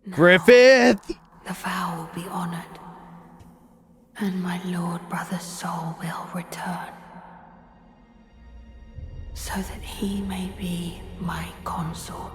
Griffith! The vow will be honored, and my lord brother's soul will return, so that he may be my consort.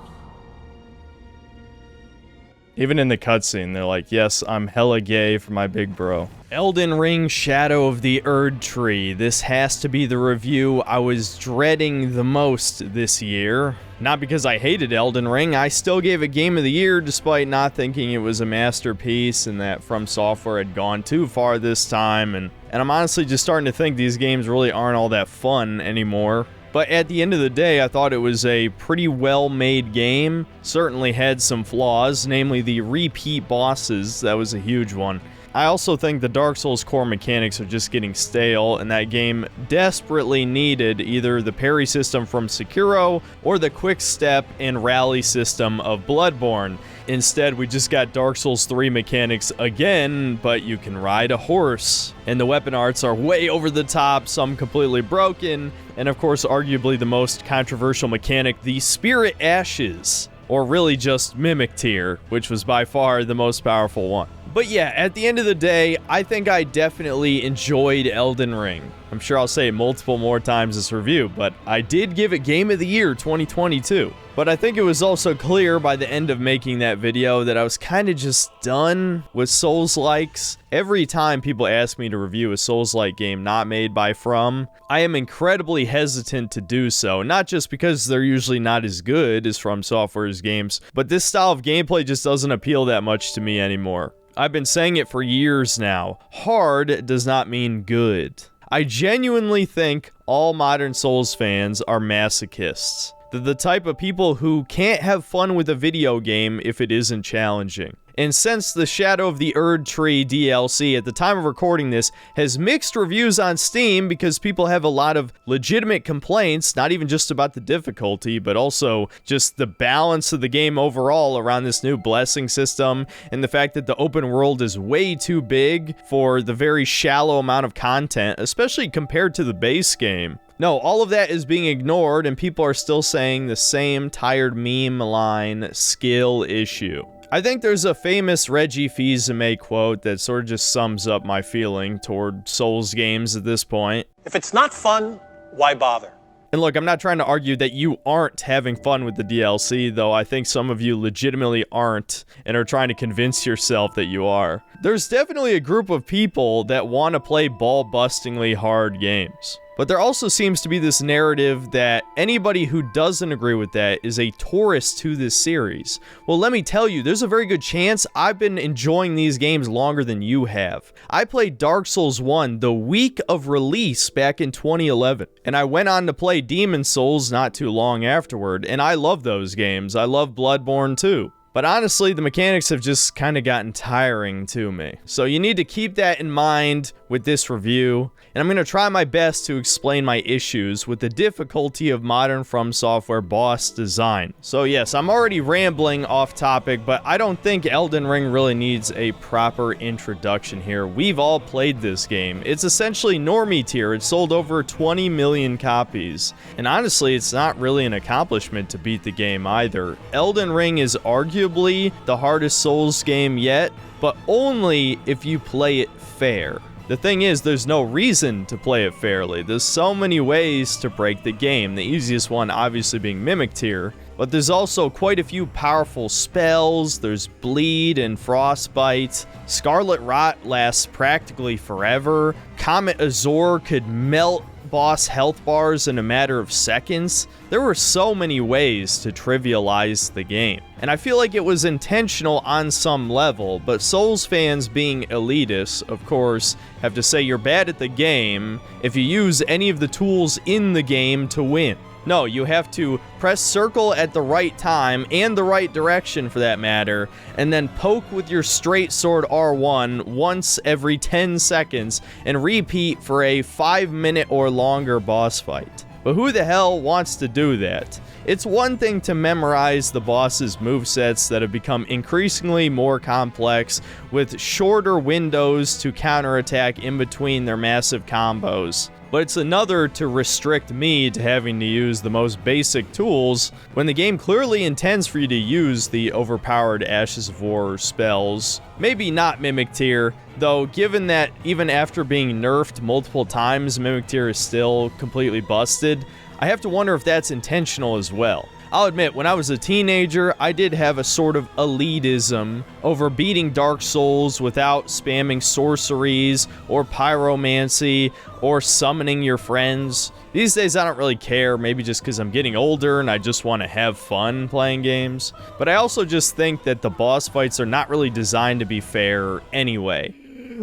Even in the cutscene, they're like, yes, I'm hella gay for my big bro. Elden Ring Shadow of the Erdtree. This has to be the review I was dreading the most this year. Not because I hated Elden Ring, I still gave it Game of the Year despite not thinking it was a masterpiece and that From Software had gone too far this time. And I'm honestly just starting to think these games really aren't all that fun anymore. But at the end of the day, I thought it was a pretty well-made game. Certainly had some flaws, namely the repeat bosses. That was a huge one. I also think the Dark Souls core mechanics are just getting stale, and that game desperately needed either the parry system from Sekiro or the quick step and rally system of Bloodborne. Instead, we just got Dark Souls 3 mechanics again, but you can ride a horse. And the weapon arts are way over the top, some completely broken, and of course, arguably the most controversial mechanic, the Spirit Ashes, or really just Mimic Tier, which was by far the most powerful one. But yeah, at the end of the day, I think I definitely enjoyed Elden Ring. I'm sure I'll say it multiple more times this review, but I did give it Game of the Year 2022. But I think it was also clear by the end of making that video that I was kind of just done with Souls-likes. Every time people ask me to review a Souls-like game not made by From, I am incredibly hesitant to do so. Not just because they're usually not as good as From Software's games, but this style of gameplay just doesn't appeal that much to me anymore. I've been saying it for years now. Hard does not mean good. I genuinely think all modern Souls fans are masochists. They're the type of people who can't have fun with a video game if it isn't challenging. And since the Shadow of the Erdtree DLC at the time of recording this has mixed reviews on Steam because people have a lot of legitimate complaints, not even just about the difficulty, but also just the balance of the game overall around this new blessing system and the fact that the open world is way too big for the very shallow amount of content, especially compared to the base game. No, all of that is being ignored and people are still saying the same tired meme line, skill issue. I think there's a famous Reggie Fils-Aimé quote that sort of just sums up my feeling toward Souls games at this point. If it's not fun, why bother? And look, I'm not trying to argue that you aren't having fun with the DLC, though I think some of you legitimately aren't and are trying to convince yourself that you are. There's definitely a group of people that want to play ball-bustingly hard games. But there also seems to be this narrative that anybody who doesn't agree with that is a tourist to this series. Well, let me tell you, there's a very good chance I've been enjoying these games longer than you have. I played Dark Souls 1 the week of release back in 2011, and I went on to play Demon's Souls not too long afterward, and I love those games. I love Bloodborne too. But honestly, the mechanics have just kind of gotten tiring to me. So you need to keep that in mind with this review, and I'm going to try my best to explain my issues with the difficulty of modern From Software boss design. So yes, I'm already rambling off topic, but I don't think Elden Ring really needs a proper introduction here. We've all played this game. It's essentially normie tier. It sold over 20 million copies. And honestly, it's not really an accomplishment to beat the game either. Elden Ring is arguably the hardest Souls game yet, but only if you play it fair. The thing is, there's no reason to play it fairly. There's so many ways to break the game, the easiest one obviously being Mimic Tier, but there's also quite a few powerful spells. There's Bleed and Frostbite. Scarlet Rot lasts practically forever. Comet Azure could melt boss health bars in a matter of seconds. There were so many ways to trivialize the game, and I feel like it was intentional on some level, but Souls fans being elitists, of course, have to say you're bad at the game if you use any of the tools in the game to win. No, you have to press circle at the right time, and the right direction for that matter, and then poke with your straight sword R1 once every 10 seconds, and repeat for a 5-minute or longer boss fight. But who the hell wants to do that? It's one thing to memorize the boss's movesets that have become increasingly more complex, with shorter windows to counterattack in between their massive combos. but it's another to restrict me to having to use the most basic tools when the game clearly intends for you to use the overpowered Ashes of War spells. Maybe not Mimic Tear, though given that even after being nerfed multiple times, Mimic Tear is still completely busted, I have to wonder if that's intentional as well. I'll admit, when I was a teenager, I did have a sort of elitism over beating Dark Souls without spamming sorceries or pyromancy or summoning your friends. These days I don't really care, maybe just because I'm getting older and I just want to have fun playing games. But I also just think that the boss fights are not really designed to be fair anyway.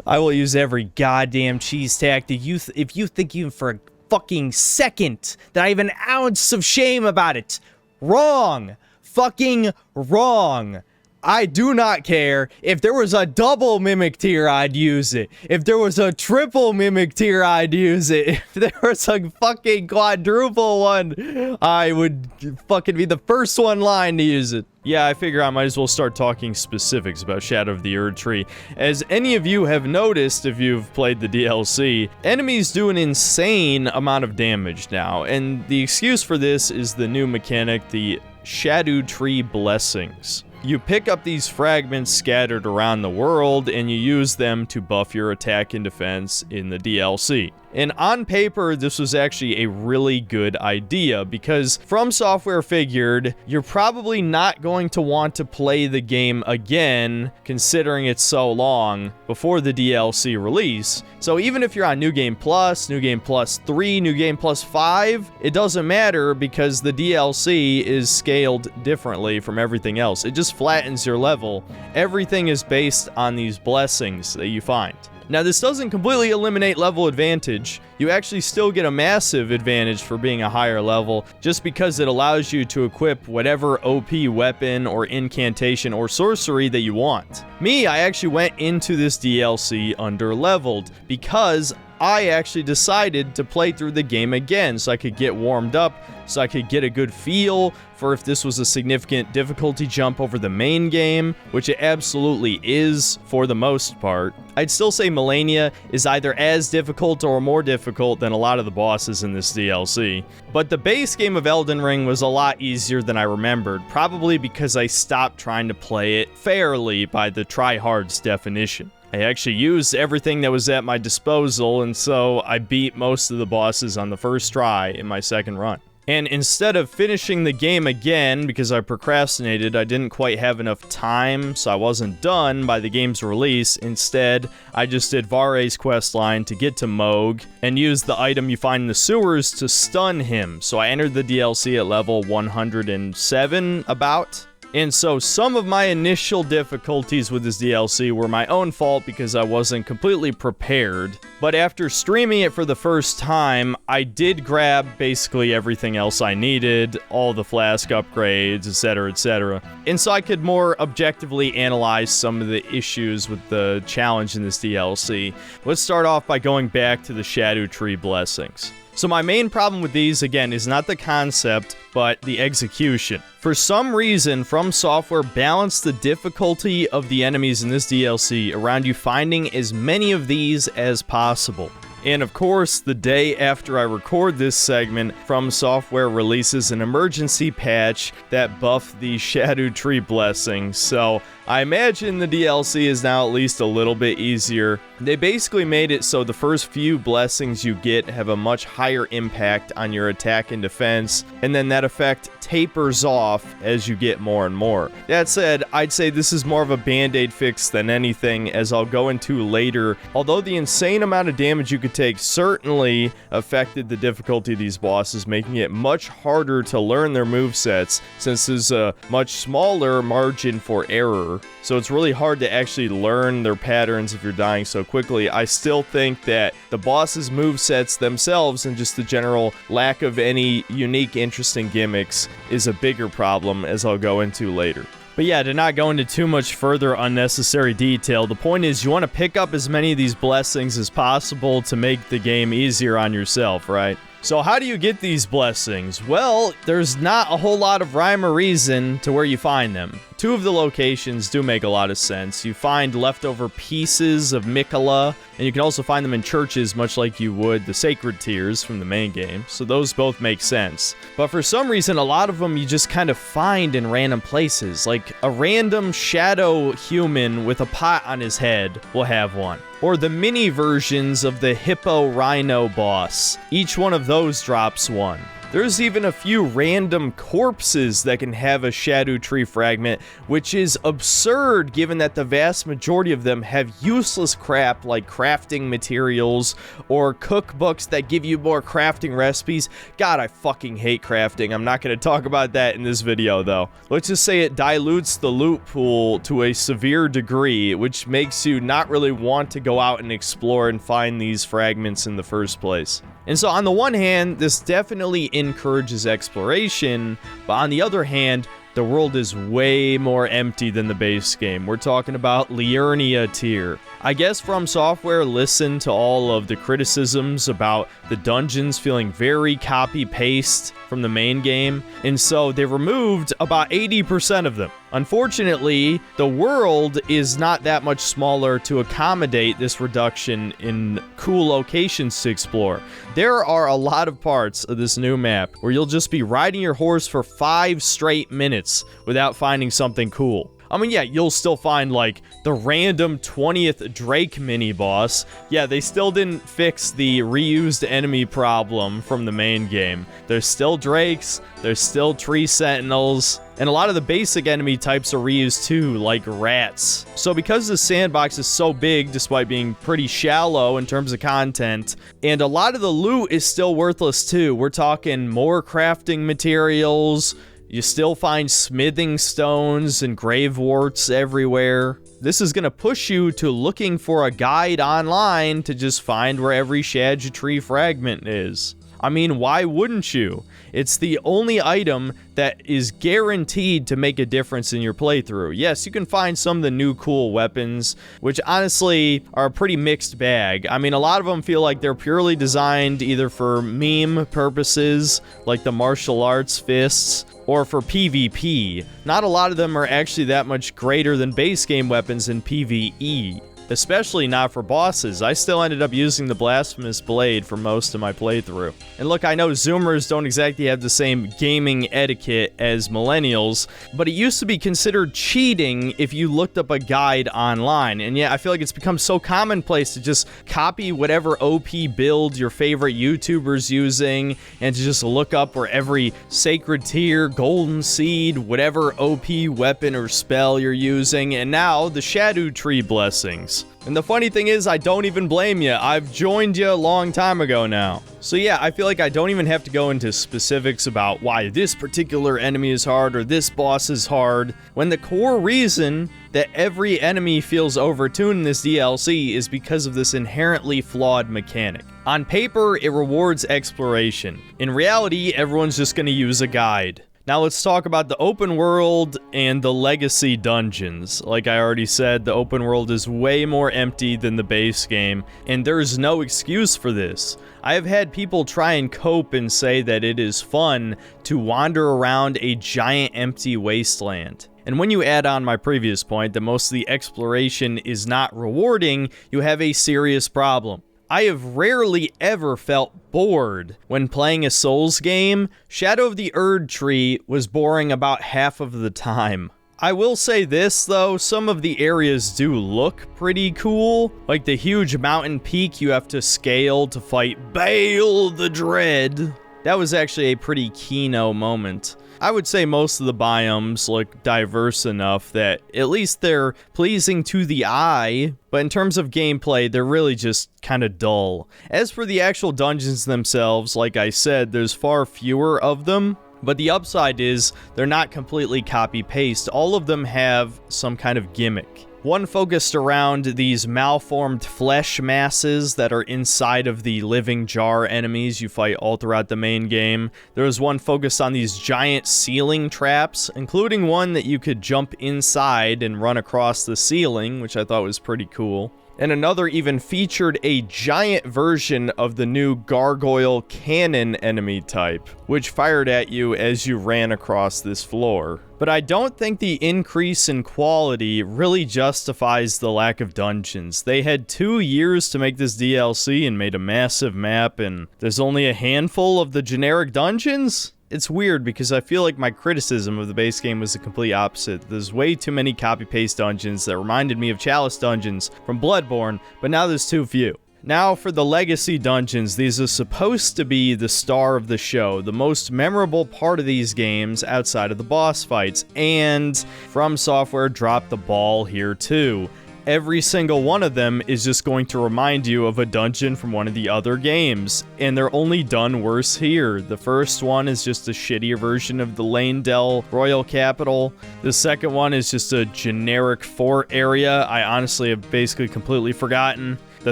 I will use every goddamn cheese tactic. If you think even for a fucking second that I have an ounce of shame about it, wrong. Fucking wrong. I do not care. If there was a double Mimic Tear, I'd use it. If there was a triple Mimic Tear, I'd use it. If there was a fucking quadruple one, I would fucking be the first one in line to use it. Yeah, I figure I might as well start talking specifics about Shadow of the Erdtree. As any of you have noticed if you've played the DLC, enemies do an insane amount of damage now, and the excuse for this is the new mechanic, the Scadutree Blessings. You pick up these fragments scattered around the world, and you use them to buff your attack and defense in the DLC. And on paper, this was actually a really good idea, because From Software figured you're probably not going to want to play the game again, considering it's so long, before the DLC release. So even if you're on New Game Plus, New Game Plus 3, New Game Plus 5, it doesn't matter because the DLC is scaled differently from everything else. It just flattens your level. Everything is based on these blessings that you find. Now, this doesn't completely eliminate level advantage. You actually still get a massive advantage for being a higher level, just because it allows you to equip whatever OP weapon or incantation or sorcery that you want. Me, I actually went into this DLC under-leveled, because I actually decided to play through the game again so I could get warmed up, so I could get a good feel for if this was a significant difficulty jump over the main game, which it absolutely is for the most part. I'd still say Millennia is either as difficult or more difficult than a lot of the bosses in this DLC. But the base game of Elden Ring was a lot easier than I remembered, probably because I stopped trying to play it fairly by the tryhard's definition. I actually used everything that was at my disposal, and so I beat most of the bosses on the first try in my second run. And instead of finishing the game again, because I procrastinated, I didn't quite have enough time, so I wasn't done by the game's release. Instead, I just did Vare's questline to get to Mohg, and used the item you find in the sewers to stun him. So I entered the DLC at level 107, about. And so some of my initial difficulties with this DLC were my own fault because I wasn't completely prepared. But after streaming it for the first time, I did grab basically everything else I needed, all the flask upgrades, etc., etc. And so I could more objectively analyze some of the issues with the challenge in this DLC. Let's start off by going back to the Scadutree Blessings. So my main problem with these, again, is not the concept, but the execution. For some reason, From Software balanced the difficulty of the enemies in this DLC around you finding as many of these as possible. And of course, the day after I record this segment, From Software releases an emergency patch that buffed the Scadutree Blessing, so I imagine the DLC is now at least a little bit easier. They basically made it so the first few blessings you get have a much higher impact on your attack and defense, and then that effect tapers off as you get more and more. That said, I'd say this is more of a band-aid fix than anything, as I'll go into later. Although the insane amount of damage you could take certainly affected the difficulty of these bosses, making it much harder to learn their movesets, since there's a much smaller margin for error. So it's really hard to actually learn their patterns if you're dying so quickly. I still think that the boss's movesets themselves and just the general lack of any unique, interesting gimmicks is a bigger problem, as I'll go into later. But yeah, to not go into too much further unnecessary detail, the point is you want to pick up as many of these blessings as possible to make the game easier on yourself, right? So how do you get these blessings? Well, there's not a whole lot of rhyme or reason to where you find them. Two of the locations do make a lot of sense. You find leftover pieces of Miquella, and you can also find them in churches, much like you would the sacred tears from the main game, so those both make sense. But for some reason, a lot of them you just kind of find in random places, like a random shadow human with a pot on his head will have one. Or the mini versions of the Hippo Rhino boss. Each one of those drops one. There's even a few random corpses that can have a Scadutree fragment, which is absurd given that the vast majority of them have useless crap like crafting materials or cookbooks that give you more crafting recipes. God, I fucking hate crafting. I'm not going to talk about that in this video though. Let's just say it dilutes the loot pool to a severe degree, which makes you not really want to go out and explore and find these fragments in the first place. And so on the one hand, this definitely encourages exploration, but on the other hand, the world is way more empty than the base game. We're talking about Liurnia tier. I guess From Software listened to all of the criticisms about the dungeons feeling very copy-paste from the main game, and so they removed about 80% of them. Unfortunately, the world is not that much smaller to accommodate this reduction in cool locations to explore. There are a lot of parts of this new map where you'll just be riding your horse for 5 straight minutes without finding something cool. I mean, yeah, you'll still find, like, the random 20th Drake mini-boss. Yeah, they still didn't fix the reused enemy problem from the main game. There's still Drakes, there's still Tree Sentinels, and a lot of the basic enemy types are reused too, like rats. So because the sandbox is so big, despite being pretty shallow in terms of content, and a lot of the loot is still worthless too. We're talking more crafting materials. You still find smithing stones and grave warts everywhere. This is going to push you to looking for a guide online to just find where every Scadutree fragment is. I mean, why wouldn't you? It's the only item that is guaranteed to make a difference in your playthrough. Yes, you can find some of the new cool weapons, which honestly are a pretty mixed bag. I mean, a lot of them feel like they're purely designed either for meme purposes, like the martial arts fists, or for PvP. Not a lot of them are actually that much greater than base game weapons in PvE. Especially not for bosses. I still ended up using the Blasphemous Blade for most of my playthrough. And look, I know Zoomers don't exactly have the same gaming etiquette as millennials, but it used to be considered cheating if you looked up a guide online. And yeah, I feel like it's become so commonplace to just copy whatever OP build your favorite YouTuber's using, and to just look up where every sacred tier, golden seed, whatever OP weapon or spell you're using, and now the Scadutree Blessings. And the funny thing is, I don't even blame you. I've joined you a long time ago now. So yeah, I feel like I don't even have to go into specifics about why this particular enemy is hard or this boss is hard, when the core reason that every enemy feels overtuned in this DLC is because of this inherently flawed mechanic. On paper, it rewards exploration. In reality, everyone's just going to use a guide. Now let's talk about the open world and the legacy dungeons. Like I already said, the open world is way more empty than the base game, and there's no excuse for this. I have had people try and cope and say that it is fun to wander around a giant empty wasteland. And when you add on my previous point that most of the exploration is not rewarding, you have a serious problem. I have rarely ever felt bored when playing a Souls game. Shadow of the Erdtree was boring about half of the time. I will say this though, some of the areas do look pretty cool, like the huge mountain peak you have to scale to fight Baal the Dread. That was actually a pretty keyno moment. I would say most of the biomes look diverse enough that at least they're pleasing to the eye, but in terms of gameplay, they're really just kind of dull. As for the actual dungeons themselves, like I said, there's far fewer of them, but the upside is they're not completely copy-paste. All of them have some kind of gimmick. One focused around these malformed flesh masses that are inside of the living jar enemies you fight all throughout the main game. There was one focused on these giant ceiling traps, including one that you could jump inside and run across the ceiling, which I thought was pretty cool. And another even featured a giant version of the new gargoyle cannon enemy type, which fired at you as you ran across this floor. but I don't think the increase in quality really justifies the lack of dungeons. They had 2 years to make this DLC and made a massive map, and there's only a handful of the generic dungeons? It's weird because I feel like my criticism of the base game was the complete opposite. There's way too many copy-paste dungeons that reminded me of Chalice dungeons from Bloodborne, but now there's too few. Now for the legacy dungeons, these are supposed to be the star of the show, the most memorable part of these games outside of the boss fights, and From Software dropped the ball here too. Every single one of them is just going to remind you of a dungeon from one of the other games, and they're only done worse here. The first one is just a shittier version of the Lanedell Royal Capital. The second one is just a generic fort area I honestly have basically completely forgotten. The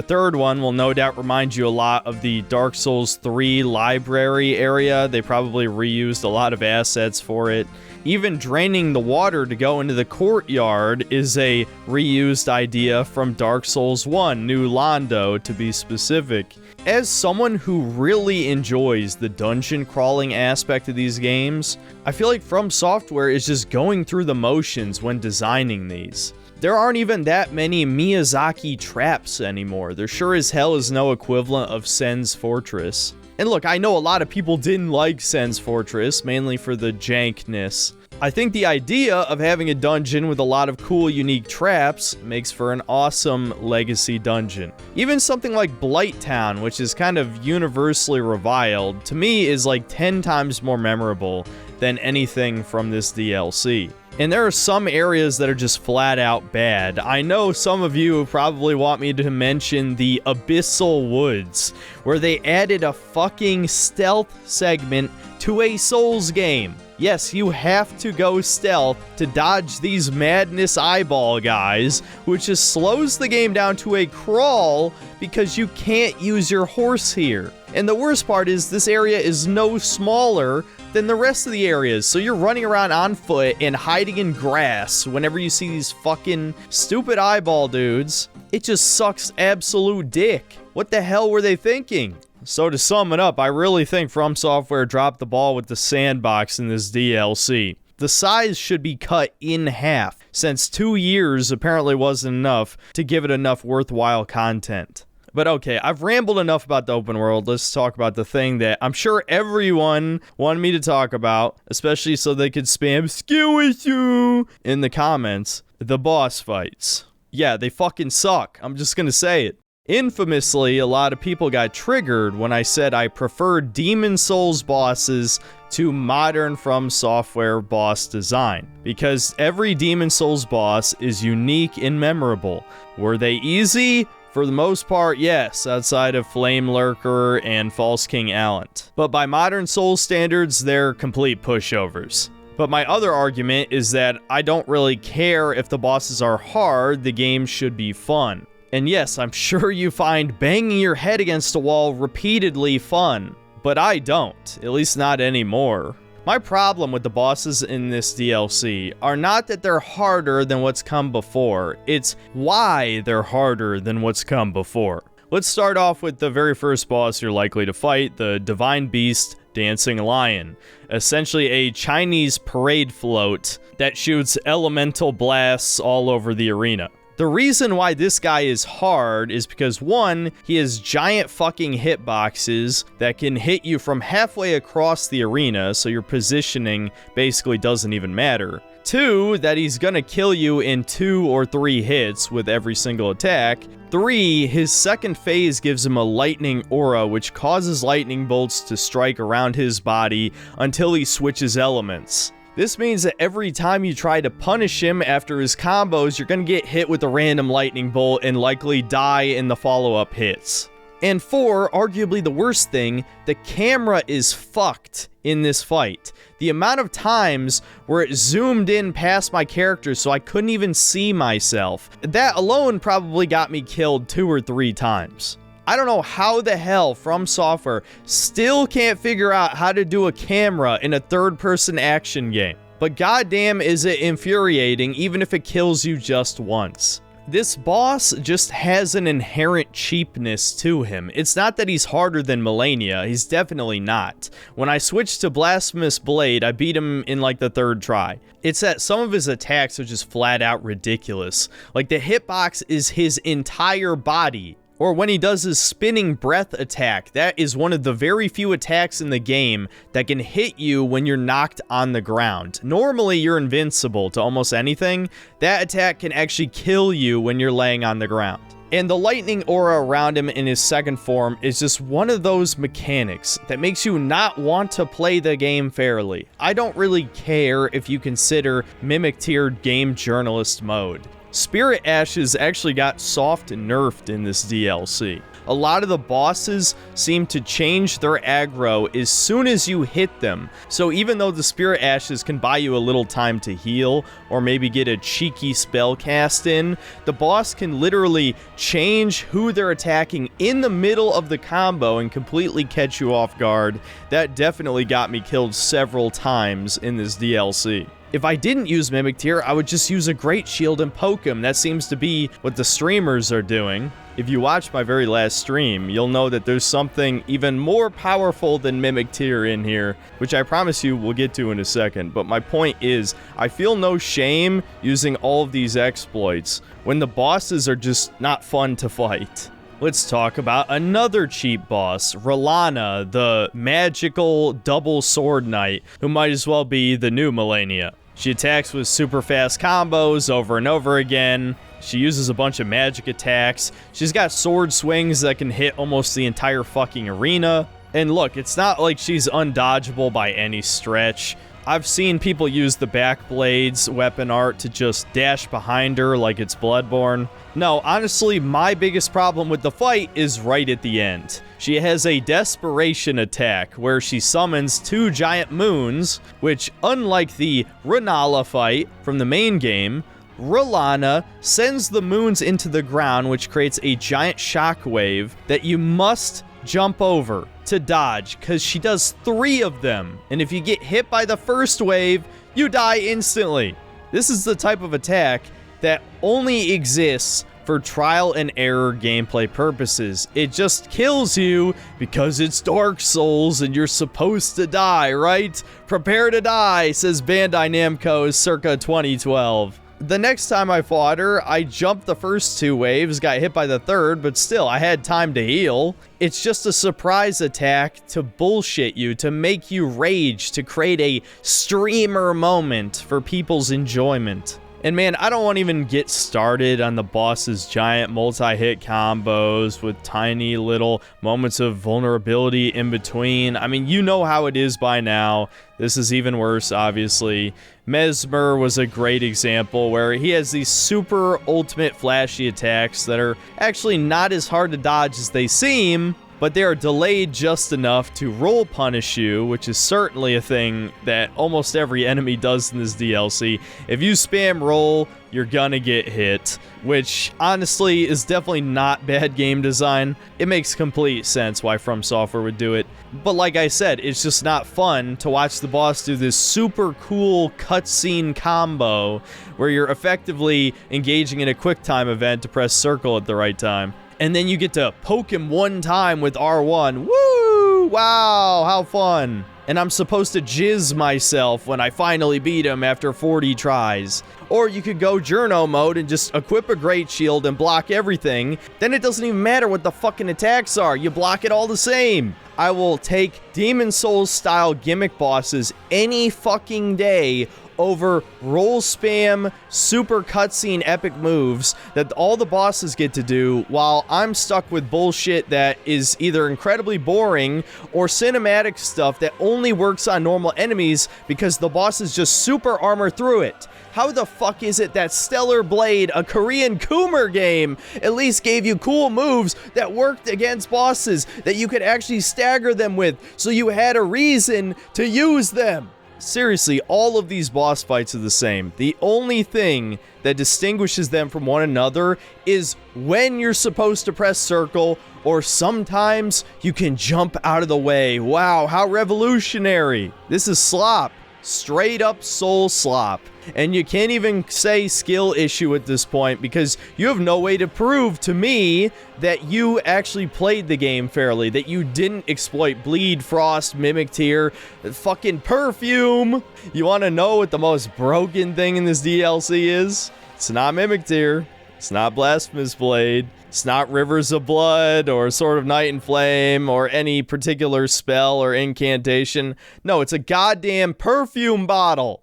third one will no doubt remind you a lot of the Dark Souls 3 library area. They probably reused a lot of assets for it. Even draining the water to go into the courtyard is a reused idea from Dark Souls 1, New Londo to be specific. As someone who really enjoys the dungeon crawling aspect of these games, I feel like From Software is just going through the motions when designing these. There aren't even that many Miyazaki traps anymore. There sure as hell is no equivalent of Sen's Fortress. And look, I know a lot of people didn't like Sen's Fortress, mainly for the jankness. I think the idea of having a dungeon with a lot of cool, unique traps makes for an awesome legacy dungeon. Even something like Blighttown, which is kind of universally reviled, to me is like 10 times more memorable than anything from this DLC. And there are some areas that are just flat out bad. I know some of you probably want me to mention the Abyssal Woods, where they added a fucking stealth segment to a Souls game. Yes, you have to go stealth to dodge these madness eyeball guys, which just slows the game down to a crawl because you can't use your horse here. And the worst part is this area is no smaller than the rest of the areas, so you're running around on foot and hiding in grass whenever you see these fucking stupid eyeball dudes. It just sucks absolute dick. What the hell were they thinking? So to sum it up, I really think From Software dropped the ball with the sandbox in this DLC. The size should be cut in half, since 2 years apparently wasn't enough to give it enough worthwhile content. But okay, I've rambled enough about the open world. Let's talk about the thing that I'm sure everyone wanted me to talk about, especially so they could spam Scadutree in the comments. The boss fights. Yeah, they fucking suck. I'm just gonna say it. Infamously, a lot of people got triggered when I said I preferred Demon Souls bosses to modern From Software boss design, because every Demon Souls boss is unique and memorable. Were they easy? For the most part, yes, outside of Flame Lurker and False King Allant. But by modern Souls standards, they're complete pushovers. But my other argument is that I don't really care if the bosses are hard, the game should be fun. And yes, I'm sure you find banging your head against a wall repeatedly fun, but I don't, at least not anymore. My problem with the bosses in this DLC are not that they're harder than what's come before, it's why they're harder than what's come before. Let's start off with the very first boss you're likely to fight, the Divine Beast Dancing Lion. Essentially a Chinese parade float that shoots elemental blasts all over the arena. The reason why this guy is hard is because, one, he has giant fucking hitboxes that can hit you from halfway across the arena, so your positioning basically doesn't even matter. Two, that he's gonna kill you in 2 or 3 hits with every single attack. 3, his second phase gives him a lightning aura, which causes lightning bolts to strike around his body until he switches elements. This means that every time you try to punish him after his combos, you're gonna get hit with a random lightning bolt and likely die in the follow-up hits. And 4, arguably the worst thing, the camera is fucked in this fight. The amount of times where it zoomed in past my character so I couldn't even see myself, that alone probably got me killed 2 or 3 times. I don't know how the hell From Software still can't figure out how to do a camera in a third-person action game. But goddamn is it infuriating even if it kills you just once. This boss just has an inherent cheapness to him. It's not that he's harder than Malenia, he's definitely not. When I switched to Blasphemous Blade, I beat him in like the 3rd try. It's that some of his attacks are just flat out ridiculous. Like the hitbox is his entire body. Or when he does his spinning breath attack, that is one of the very few attacks in the game that can hit you when you're knocked on the ground. Normally, you're invincible to almost anything. That attack can actually kill you when you're laying on the ground. And the lightning aura around him in his 2nd form is just one of those mechanics that makes you not want to play the game fairly. I don't really care if you consider Mimic tiered game journalist mode. Spirit Ashes actually got soft nerfed in this DLC. A lot of the bosses seem to change their aggro as soon as you hit them. So even though the Spirit Ashes can buy you a little time to heal, or maybe get a cheeky spell cast in, the boss can literally change who they're attacking in the middle of the combo and completely catch you off guard. That definitely got me killed several times in this DLC. If I didn't use Mimic Tier, I would just use a Great Shield and poke him. That seems to be what the streamers are doing. If you watch my very last stream, you'll know that there's something even more powerful than Mimic Tier in here, which I promise you we'll get to in a second. But my point is, I feel no shame using all of these exploits when the bosses are just not fun to fight. Let's talk about another cheap boss, R'Lana, the magical double sword knight, who might as well be the new Malenia. She attacks with super fast combos over and over again. She uses a bunch of magic attacks. She's got sword swings that can hit almost the entire fucking arena. And look, it's not like she's undodgeable by any stretch. I've seen people use the Backblades weapon art to just dash behind her like it's Bloodborne. No, honestly, my biggest problem with the fight is right at the end. She has a desperation attack where she summons 2 giant moons, which, unlike the R'Nala fight from the main game, R'Lana sends the moons into the ground, which creates a giant shockwave that you must jump over to dodge, because she does 3 of them. And if you get hit by the first wave, you die instantly. This is the type of attack that only exists for trial and error gameplay purposes. It just kills you because it's Dark Souls and you're supposed to die, right? Prepare to die, says Bandai Namco circa 2012. The next time I fought her, I jumped the first 2 waves, got hit by the 3rd, but still, I had time to heal. It's just a surprise attack to bullshit you, to make you rage, to create a streamer moment for people's enjoyment. And man, I don't want to even get started on the boss's giant multi-hit combos with tiny little moments of vulnerability in between. I mean, you know how it is by now. This is even worse, obviously. Mesmer was a great example where he has these super ultimate flashy attacks that are actually not as hard to dodge as they seem, but they are delayed just enough to roll punish you, which is certainly a thing that almost every enemy does in this DLC. If you spam roll, you're gonna get hit, which honestly is definitely not bad game design. It makes complete sense why From Software would do it. But like I said, it's just not fun to watch the boss do this super cool cutscene combo where you're effectively engaging in a QuickTime event to press circle at the right time. And then you get to poke him one time with R1. Woo! Wow, how fun. And I'm supposed to jizz myself when I finally beat him after 40 tries. Or you could go journo mode and just equip a great shield and block everything. Then it doesn't even matter what the fucking attacks are. You block it all the same. I will take Demon Souls style gimmick bosses any fucking day over roll spam, super cutscene epic moves that all the bosses get to do, while I'm stuck with bullshit that is either incredibly boring or cinematic stuff that only works on normal enemies because the bosses just super armor through it. How the fuck is it that Stellar Blade, a Korean Coomer game, at least gave you cool moves that worked against bosses that you could actually stagger them with, so you had a reason to use them? Seriously, all of these boss fights are the same. The only thing that distinguishes them from one another is when you're supposed to press circle, or sometimes you can jump out of the way. Wow, how revolutionary. This is slop. Straight up soul slop. And you can't even say skill issue at this point because you have no way to prove to me that you actually played the game fairly, that you didn't exploit Bleed, Frost, Mimic Tear, fucking Perfume. You want to know what the most broken thing in this DLC is? It's not Mimic Tear. It's not Blasphemous Blade. It's not Rivers of Blood or Sword of Night and Flame or any particular spell or incantation. No, it's a goddamn perfume bottle.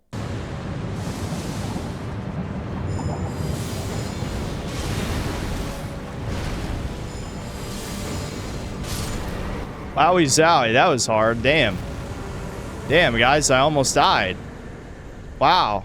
Wowie zowie, that was hard. Damn. Damn, guys, I almost died. Wow.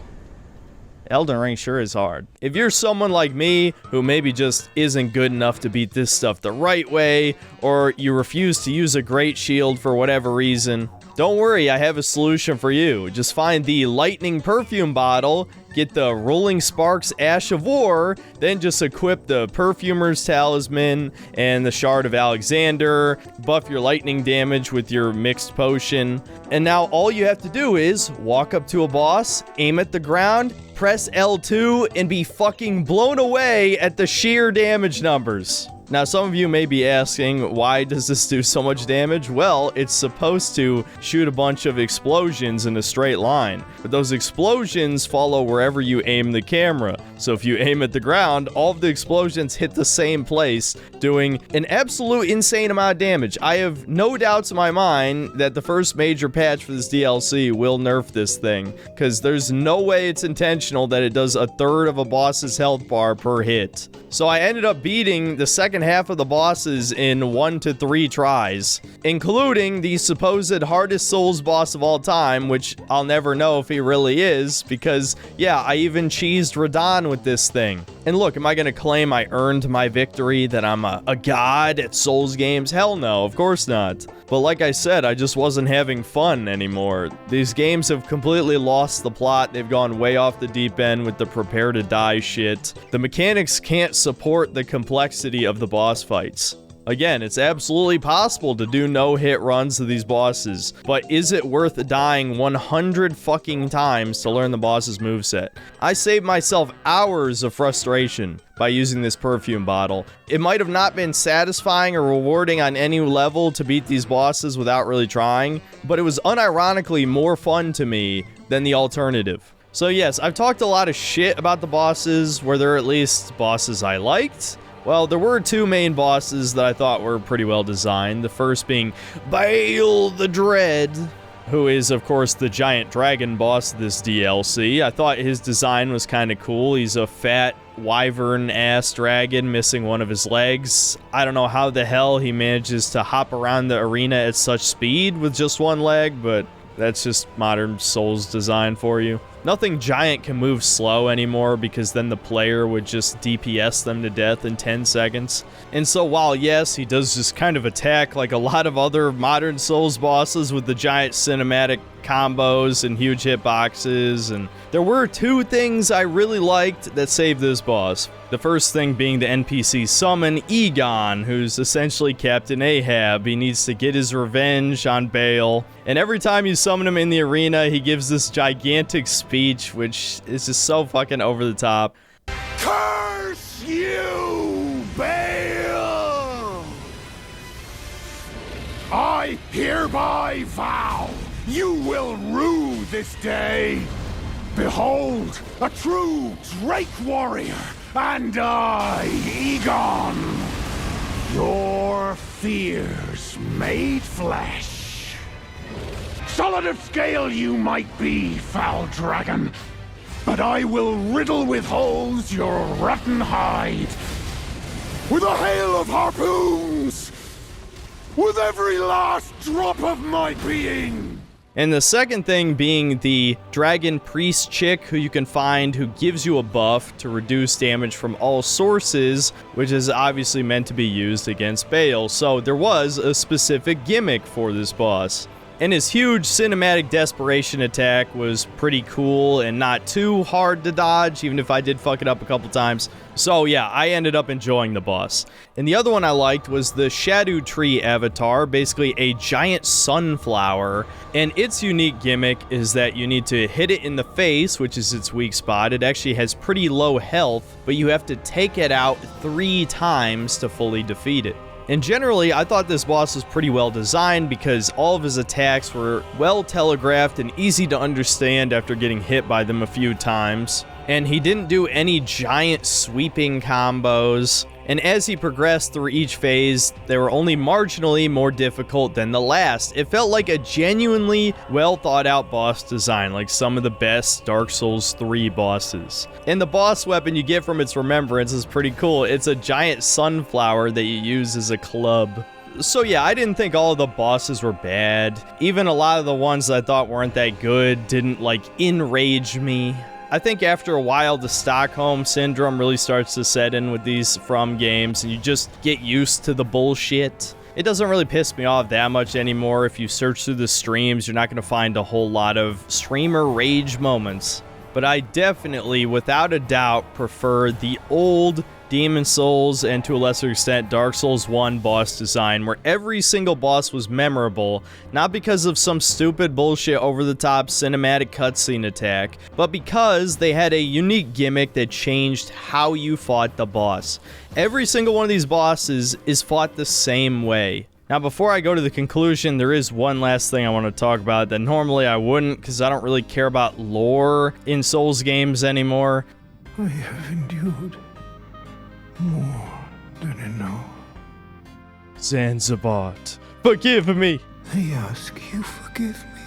Elden Ring sure is hard. If you're someone like me who maybe just isn't good enough to beat this stuff the right way, or you refuse to use a great shield for whatever reason, don't worry, I have a solution for you. Just find the Lightning Perfume Bottle, get the Rolling Sparks Ash of War, then just equip the Perfumer's Talisman and the Shard of Alexander, buff your lightning damage with your mixed potion, and now all you have to do is walk up to a boss, aim at the ground, press L2, and be fucking blown away at the sheer damage numbers. Now, some of you may be asking, why does this do so much damage? Well, it's supposed to shoot a bunch of explosions in a straight line, but those explosions follow wherever you aim the camera. So if you aim at the ground, all of the explosions hit the same place, doing an absolute insane amount of damage. I have no doubts in my mind that the first major patch for this DLC will nerf this thing, because there's no way it's intentional that it does a third of a boss's health bar per hit. So I ended up beating the second half of the bosses in 1 to 3 tries, including the supposed hardest Souls boss of all time, which I'll never know if he really is, because, yeah, I even cheesed Radahn with this thing. And look, am I gonna claim I earned my victory, that I'm a god at Souls games? Hell no, of course not. But like I said, I just wasn't having fun anymore. These games have completely lost the plot. They've gone way off the deep end with the prepare to die shit. The mechanics can't support the complexity of the boss fights. Again, it's absolutely possible to do no-hit runs to these bosses, but is it worth dying 100 fucking times to learn the boss's moveset? I saved myself hours of frustration by using this perfume bottle. It might have not been satisfying or rewarding on any level to beat these bosses without really trying, but it was unironically more fun to me than the alternative. So yes, I've talked a lot of shit about the bosses. Were there at least bosses I liked? Well, there were 2 main bosses that I thought were pretty well designed. The first being Bale the Dread, who is, of course, the giant dragon boss of this DLC. I thought his design was kind of cool. He's a fat, wyvern-ass dragon missing one of his legs. I don't know how the hell he manages to hop around the arena at such speed with just one leg, but that's just modern Souls design for you. Nothing giant can move slow anymore because then the player would just DPS them to death in 10 seconds. And so while yes, he does just kind of attack like a lot of other modern Souls bosses with the giant cinematic combos and huge hitboxes, and there were 2 things I really liked that saved this boss. The first thing being the NPC summon Egon, who's essentially Captain Ahab. He needs to get his revenge on Bale, and every time you summon him in the arena, he gives this gigantic speech, which is just so fucking over the top. Curse you, Bale! I hereby vow you will rue this day. Behold, a true Drake warrior, and I, Egon, your fears made flesh. Solid of scale you might be, foul dragon, but I will riddle with holes your rotten hide with a hail of harpoons, with every last drop of my being. And the second thing being the dragon priest chick who you can find, who gives you a buff to reduce damage from all sources, which is obviously meant to be used against Bale. So there was a specific gimmick for this boss. And his huge cinematic desperation attack was pretty cool and not too hard to dodge, even if I did fuck it up a couple times. So yeah, I ended up enjoying the boss. And the other one I liked was the Scadutree avatar, basically a giant sunflower. And its unique gimmick is that you need to hit it in the face, which is its weak spot. It actually has pretty low health, but you have to take it out 3 times to fully defeat it. And generally, I thought this boss was pretty well designed because all of his attacks were well telegraphed and easy to understand after getting hit by them a few times. And he didn't do any giant sweeping combos. And as he progressed through each phase, they were only marginally more difficult than the last. It felt like a genuinely well thought out boss design, like some of the best Dark Souls 3 bosses. And the boss weapon you get from its remembrance is pretty cool. It's a giant sunflower that you use as a club. So yeah, I didn't think all of the bosses were bad. Even a lot of the ones that I thought weren't that good didn't like enrage me. I think after a while, the Stockholm Syndrome really starts to set in with these From games, and you just get used to the bullshit. It doesn't really piss me off that much anymore. If you search through the streams, you're not going to find a whole lot of streamer rage moments. But I definitely, without a doubt, prefer the old Demon Souls and to a lesser extent Dark Souls 1 boss design, where every single boss was memorable, not because of some stupid bullshit over-the-top cinematic cutscene attack, but because they had a unique gimmick that changed how you fought the boss. Every single one of these bosses is fought the same way. Now, before I go to the conclusion, there is one last thing I want to talk about that normally I wouldn't, because I don't really care about lore in Souls games anymore. I have endured more than enough. Zanzibat, forgive me. I ask you forgive me,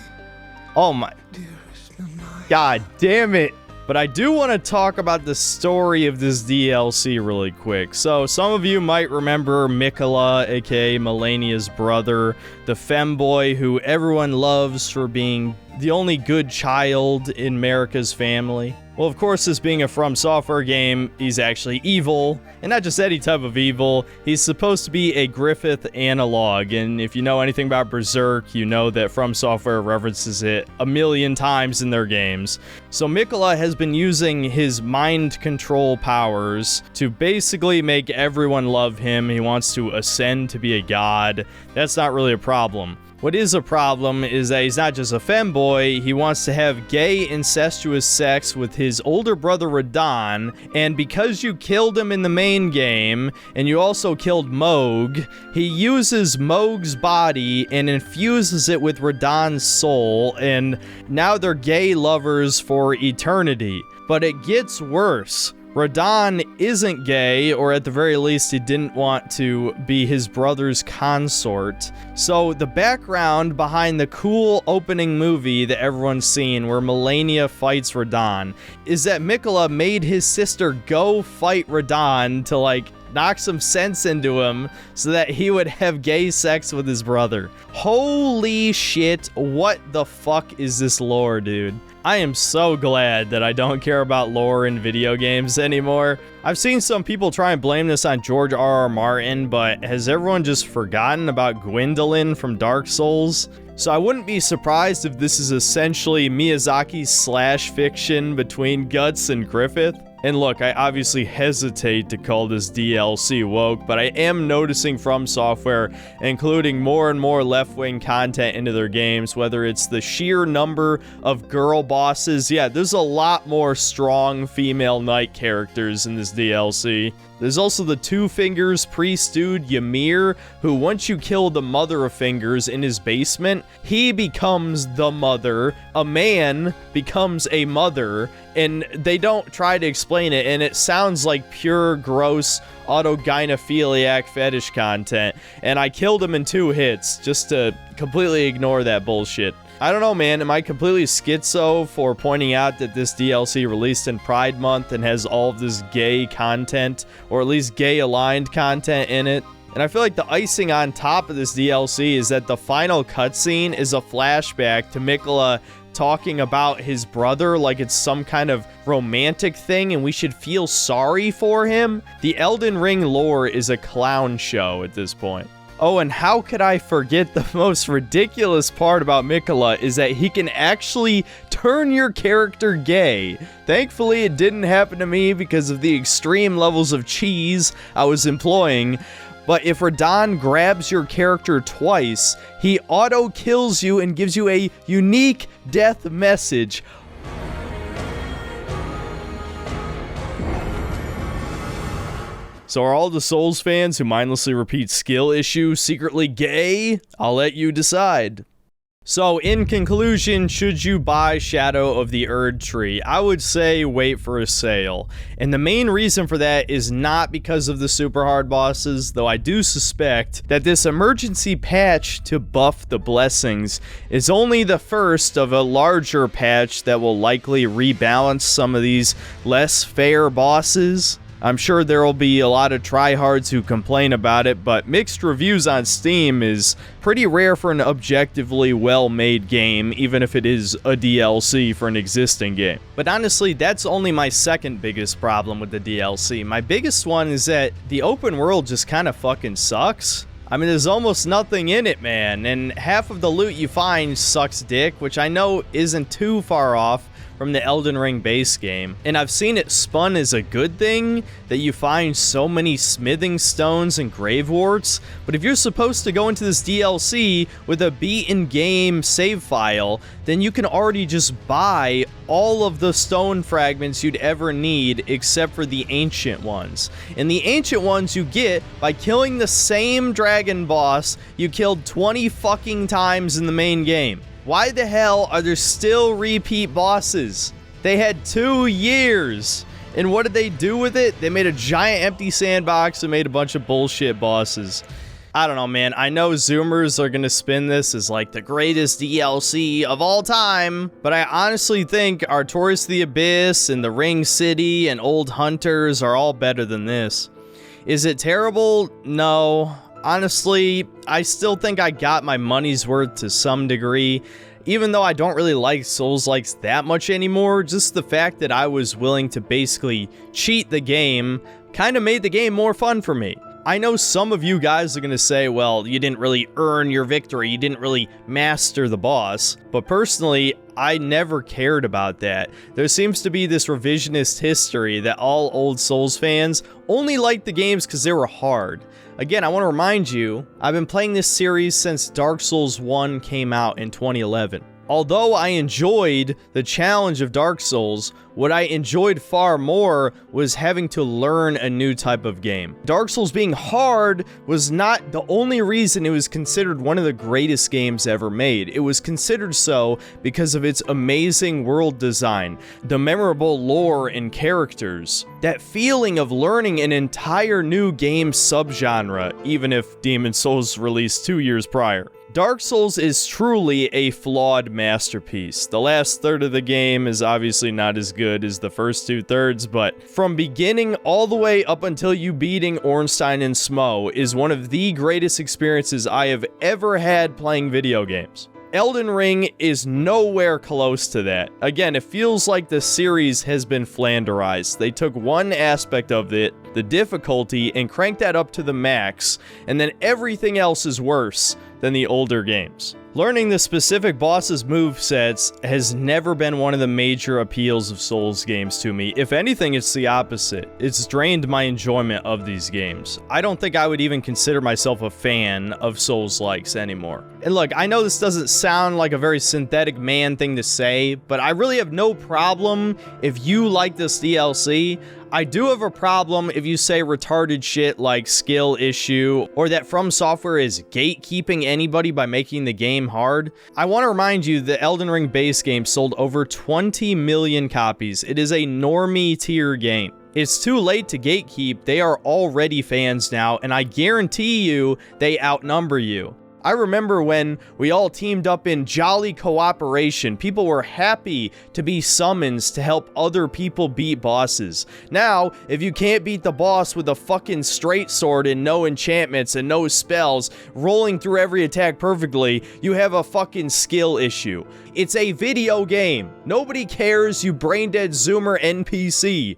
Oh my dearest Nanai. god damn it. But I do want to talk about the story of this DLC really quick. So, some of you might remember Miquella, aka Melania's brother, the femboy who everyone loves for being the only good child in Marika's family. Well, of course, this being a From Software game, he's actually evil, and not just any type of evil. He's supposed to be a Griffith analog, and if you know anything about Berserk, you know that From Software references it a million times in their games. So Miquella has been using his mind control powers to basically make everyone love him. He wants to ascend to be a god. That's not really a problem. What is a problem is that he's not just a femboy, he wants to have gay incestuous sex with his older brother Radahn, and because you killed him in the main game, and you also killed Mohg, he uses Mohg's body and infuses it with Radahn's soul, and now they're gay lovers for eternity. But it gets worse. Radahn isn't gay, or at the very least, he didn't want to be his brother's consort. So the background behind the cool opening movie that everyone's seen, where Melania fights Radahn, is that Miquella made his sister go fight Radahn to, like, knock some sense into him so that he would have gay sex with his brother. Holy shit, what the fuck is this lore, dude? I am so glad that I don't care about lore in video games anymore. I've seen some people try and blame this on George R.R. Martin, but has everyone just forgotten about Gwendolyn from Dark Souls? So I wouldn't be surprised if this is essentially Miyazaki's slash fiction between Guts and Griffith. And look, I obviously hesitate to call this DLC woke, but I am noticing From Software including more and more left-wing content into their games, whether it's the sheer number of girl bosses. Yeah, there's a lot more strong female knight characters in this DLC. There's also the Two Fingers priest dude, Ymir, who once you kill the Mother of Fingers in his basement, he becomes the mother. A man becomes a mother, and they don't try to explain it, and it sounds like pure, gross, autogynephiliac fetish content. And I killed him in 2 hits, just to completely ignore that bullshit. I don't know, man. Am I completely schizo for pointing out that this DLC released in Pride Month and has all of this gay content, or at least gay-aligned content in it? And I feel like the icing on top of this DLC is that the final cutscene is a flashback to Miquella talking about his brother like it's some kind of romantic thing and we should feel sorry for him. The Elden Ring lore is a clown show at this point. Oh, and how could I forget the most ridiculous part about Miquella is that he can actually turn your character gay. Thankfully, it didn't happen to me because of the extreme levels of cheese I was employing. But if Radahn grabs your character twice, he auto-kills you and gives you a unique death message. So are all the Souls fans who mindlessly repeat skill issue secretly gay? I'll let you decide. So, in conclusion, should you buy Shadow of the Erdtree? I would say wait for a sale. And the main reason for that is not because of the super hard bosses, though I do suspect that this emergency patch to buff the blessings is only the first of a larger patch that will likely rebalance some of these less fair bosses. I'm sure there will be a lot of tryhards who complain about it, but mixed reviews on Steam is pretty rare for an objectively well-made game, even if it is a DLC for an existing game. But honestly, that's only my second biggest problem with the DLC. My biggest one is that the open world just kind of fucking sucks. I mean, there's almost nothing in it, man, and half of the loot you find sucks dick, which I know isn't too far off from the Elden Ring base game. And I've seen it spun as a good thing, that you find so many smithing stones and grave warts, but if you're supposed to go into this DLC with a beaten game save file, then you can already just buy all of the stone fragments you'd ever need except for the ancient ones. And the ancient ones you get by killing the same dragon boss you killed 20 fucking times in the main game. Why the hell are there still repeat bosses? They had 2 years. And what did they do with it? They made a giant empty sandbox and made a bunch of bullshit bosses. I don't know, man. I know Zoomers are gonna spin this as like the greatest DLC of all time, but I honestly think Artorias the Abyss and the Ring City and Old Hunters are all better than this. Is it terrible? No. Honestly, I still think I got my money's worth to some degree. Even though I don't really like Souls-likes that much anymore, just the fact that I was willing to basically cheat the game kind of made the game more fun for me. I know some of you guys are going to say, well, you didn't really earn your victory, you didn't really master the boss, but personally, I never cared about that. There seems to be this revisionist history that all old Souls fans only liked the games because they were hard. Again, I want to remind you, I've been playing this series since Dark Souls 1 came out in 2011. Although I enjoyed the challenge of Dark Souls, what I enjoyed far more was having to learn a new type of game. Dark Souls being hard was not the only reason it was considered one of the greatest games ever made. It was considered so because of its amazing world design, the memorable lore and characters, that feeling of learning an entire new game subgenre, even if Demon's Souls released 2 years prior. Dark Souls is truly a flawed masterpiece. The last third of the game is obviously not as good as the first 2/3, but from beginning all the way up until you beating Ornstein and Smough is one of the greatest experiences I have ever had playing video games. Elden Ring is nowhere close to that. Again, it feels like the series has been flanderized. They took one aspect of it, the difficulty, and cranked that up to the max, and then everything else is worse than the older games. Learning the specific boss's movesets has never been one of the major appeals of Souls games to me. If anything, it's the opposite. It's drained my enjoyment of these games. I don't think I would even consider myself a fan of Souls-likes anymore. And look, I know this doesn't sound like a very synthetic man thing to say, but I really have no problem if you like this DLC. I do have a problem if you say retarded shit like skill issue, or that From Software is gatekeeping anybody by making the game hard. I want to remind you the Elden Ring base game sold over 20 million copies. It is a normie tier game. It's too late to gatekeep. They are already fans now, and I guarantee you they outnumber you. I remember when we all teamed up in jolly cooperation. People were happy to be summons to help other people beat bosses. Now, if you can't beat the boss with a fucking straight sword and no enchantments and no spells, rolling through every attack perfectly, you have a fucking skill issue. It's a video game. Nobody cares, you brain-dead Zoomer NPC.